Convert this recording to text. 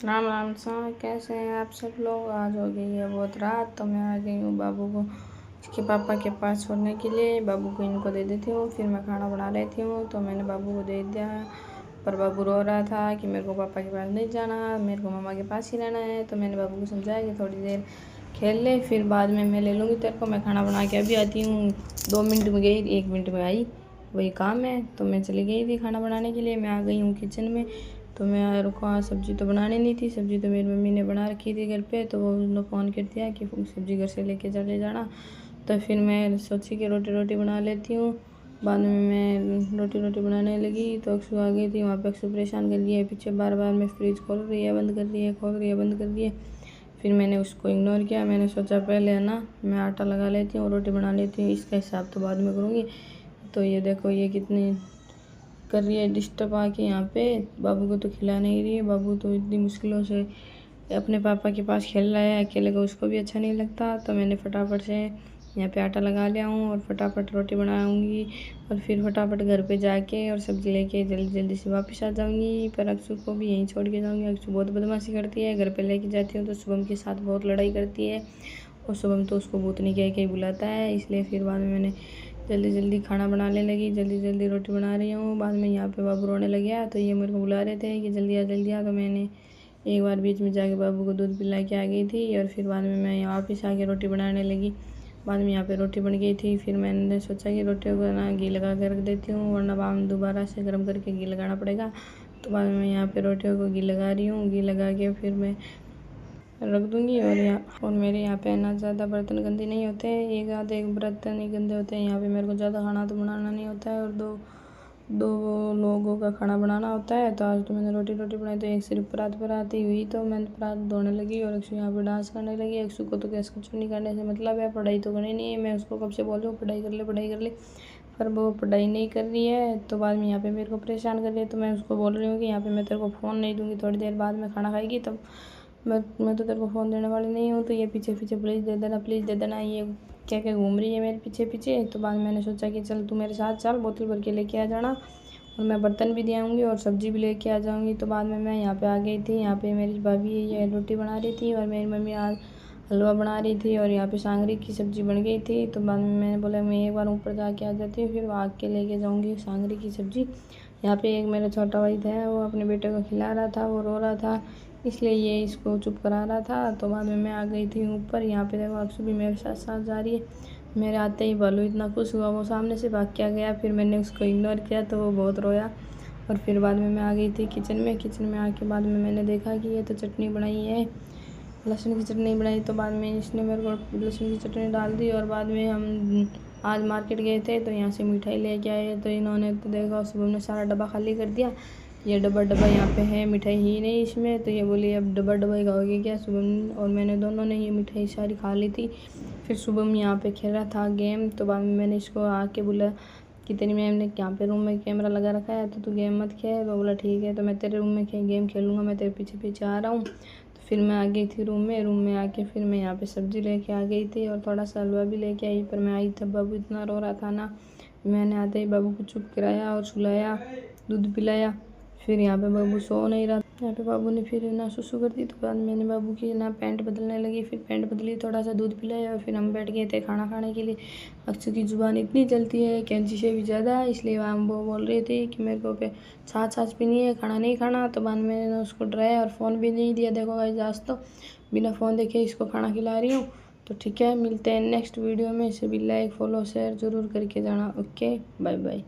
राम राम सा, कैसे हैं आप सब लोग। आज हो गई है बहुत रात, तो मैं आ गई हूँ बाबू को इसके पापा के पास छोड़ने के लिए। बाबू को इनको दे देती हूँ, फिर मैं खाना बना लेती हूँ। तो मैंने बाबू को दे दिया, पर बाबू रो रहा था कि मेरे को पापा के पास नहीं जाना, मेरे को मम्मा के पास ही रहना है। तो मैंने बाबू को समझाया कि थोड़ी देर खेल ले, फिर बाद में मैं ले लूँगी तेरे को। मैं खाना बना के अभी आती हूँ। 2 मिनट में गई, 1 मिनट में आई, वही काम है। तो मैं चली गई थी खाना बनाने के लिए। मैं आ गई हूँ किचन में। तो मैं रुका, सब्ज़ी तो बनानी नहीं थी, सब्ज़ी तो मेरी मम्मी ने बना रखी थी घर पे। तो वो उन्होंने फ़ोन कर दिया कि सब्ज़ी घर से लेके चले जाना। तो फिर मैं सोची कि रोटी बना लेती हूँ। बाद में मैं रोटी बनाने लगी तो अक्सू आ गई थी। वहाँ पे अक्सू परेशान कर लिया है, पीछे बार बार में फ्रिज खोल रही है, बंद कर रही है, खोल रही है, बंद कर रही है। फिर मैंने उसको इग्नोर किया। मैंने सोचा पहले है ना मैं आटा लगा लेती हूँ, रोटी बना लेती हूँ, इसका हिसाब तो बाद में करूँगी। तो ये देखो ये कितनी कर रही है डिस्टर्ब आके यहाँ पे। बाबू को तो खिला नहीं रही है। बाबू तो इतनी मुश्किलों से अपने पापा के पास खेल रहा है, अकेले को उसको भी अच्छा नहीं लगता। तो मैंने फटाफट से यहाँ पे आटा लगा लिया हूँ और फटाफट रोटी बनाऊँगी और फिर फटाफट घर पे जाके और सब्ज़ी लेके जल्दी से वापस आ जाऊँगी। पर अक्सू को भी यहीं छोड़ के जाऊँगी। अक्सू बहुत बदमाशी करती है, घर पे लेके जाती हूँ तो शुभम के साथ बहुत लड़ाई करती है और शुभम तो उसको भूतनी कह के बुलाता है। इसलिए फिर बाद में मैंने जल्दी खाना बनाने लगी, जल्दी रोटी बना रही हूँ। बाद में यहाँ पे बाबू रोने लग गया, तो ये मेरे को बुला रहे थे कि जल्दी आ। तो मैंने एक बार बीच में जाके बाबू को दूध पिला के आ गई थी और फिर बाद में मैं यहाँ वापस आके रोटी बनाने लगी। बाद में यहाँ पे रोटी बन गई थी। फिर मैंने सोचा कि रोटियों को ना घी लगा के रख देती हूँ, वरना बाद में दोबारा से गर्म करके घी लगाना पड़ेगा। तो बाद में मैं यहाँ पे रोटियों को घी लगा रही हूँ। घी लगा के फिर मैं रख दूँगी। और मेरे यहाँ पे ना ज़्यादा बर्तन गंदे नहीं होते हैं, एक बर्तन ही गंदे होते हैं। यहाँ पे मेरे को ज़्यादा खाना तो बनाना नहीं होता है और दो लोगों का खाना बनाना होता है। तो आज तो मैंने रोटी बनाई, तो एक सिर्फ परात ही हुई। तो मैंने परात धोने लगी और अक्सू यहाँ पे डांस करने लगी। अक्सू को तो कैसे कुछ नहीं करने से मतलब है, पढ़ाई तो करनी नहीं है। मैं उसको कब से बोल रही हूँ पढ़ाई कर ले, पर वो पढ़ाई नहीं कर रही है। तो बाद में यहाँ पे मेरे को परेशान कर रही है। तो मैं उसको बोल रही हूँ कि यहाँ पे मैं तेरे को फ़ोन नहीं दूँगी, थोड़ी देर बाद में खाना खाएगी तब मैं तो तेरे को फ़ोन देने वाली नहीं हूँ। तो ये पीछे प्लीज़ दे देना। ये क्या घूम रही है मेरे पीछे। तो बाद में मैंने सोचा कि चल तू मेरे साथ चल, बोतल भर के लेके आ जाना और मैं बर्तन भी दे आऊँगी और सब्ज़ी भी लेके आ जाऊँगी। तो बाद में मैं यहाँ पे आ गई थी। यहाँ पे मेरी भाभी ये रोटी बना रही थी और मेरी मम्मी आज हलवा बना रही थी और यहाँ पे सांगरी की सब्ज़ी बन गई थी। तो बाद में मैंने बोला मैं एक बार ऊपर जाके आ जाती हूँ, फिर आग के लेके जाऊँगी सांगरी की सब्ज़ी। यहाँ पे एक मेरा छोटा भाई था, वो अपने बेटे को खिला रहा था, वो रो रहा था, इसलिए ये इसको चुप करा रहा था। तो बाद में मैं आ गई थी ऊपर। यहाँ पे देखो अक्सू भी मेरे साथ जा रही है। मेरे आते ही बालू इतना खुश हुआ, वो सामने से भाग के आ गया। फिर मैंने उसको इग्नोर किया तो वो बहुत रोया। और फिर बाद में मैं आ गई थी किचन में आके बाद में मैंने देखा कि ये तो चटनी बनाई है, लहसुन की चटनी बनाई। तो बाद में इसने मेरे को लहसुन की चटनी डाल दी। और बाद में हम आज मार्केट गए थे तो यहाँ से मिठाई लेके आए। तो इन्होंने तो देखा सुबह ने सारा डब्बा खाली कर दिया। ये डब्बा यहाँ पे है, मिठाई ही नहीं इसमें। तो ये बोली अब डब्बा ही खाओगे क्या। शुभम और मैंने दोनों ने ये मिठाई सारी खा ली थी। फिर शुभम यहाँ पे खेल रहा था गेम। तो बाद में मैंने इसको आके बोला कि तेरी मैम ने यहाँ पे रूम में कैमरा लगा रखा है तो तू गेम मत खेल। तो बोला ठीक है, तो मैं तेरे रूम में गेम खेलूँगा, मैं तेरे पीछे आ रहा हूँ। तो फिर मैं आ गई थी रूम में आके फिर मैं यहाँ पे सब्ज़ी लेके आ गई थी और थोड़ा सा हलवा भी लेके आई। पर मैं आई तब बाबू इतना रो रहा था ना, मैंने आते ही बाबू को चुप कराया और सुलाया, दूध पिलाया। फिर यहाँ पे बाबू सो नहीं रहा। यहाँ पे बाबू ने फिर ना सुसु कर दी। तो बाद मैंने बाबू की ना पैंट बदलने लगी, फिर पैंट बदली, थोड़ा सा दूध पिलाया और फिर हम बैठ गए थे खाना खाने के लिए। अक्सू की ज़ुबान इतनी चलती है कैंची से भी ज़्यादा, इसलिए वो बोल रही थी कि मेरे को पे छाछ पीनी है, खाना नहीं खाना। तो बाद में मैंने उसको डराया और फ़ोन भी नहीं दिया। देखो गाइस आज तो बिना फ़ोन देखे इसको खाना खिला रही हूँ। तो ठीक है, मिलते हैं नेक्स्ट वीडियो में। सभी लाइक फॉलो शेयर ज़रूर करके जाना। Okay, bye bye.